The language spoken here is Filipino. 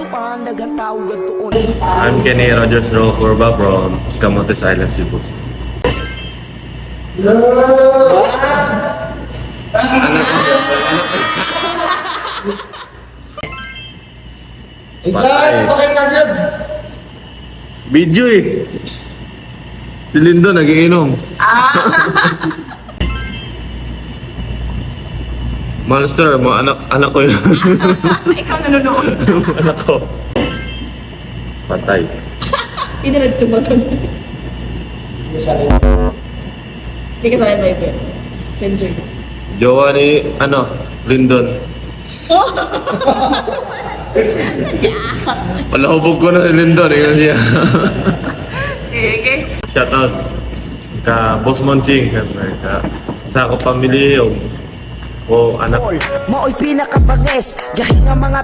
I'm Kenny Rogers Rocorba from Camotes Island, Cebu. Video eh. Si Lindo nagiinom. Monster, mga anak ko yun. Ikaw nanonood. Anak ko. Patay. Hindi na nagtumagan. Hindi ka sanay ba yun? Sensor. Jowa ni, Lindon. Palahubog ko na si Lindon. Ikaw siya. Okay. Shoutout ka Boss Monching. Sa ako pamilya yung ko anak. Mao'y pinakabanges, gahing nga mga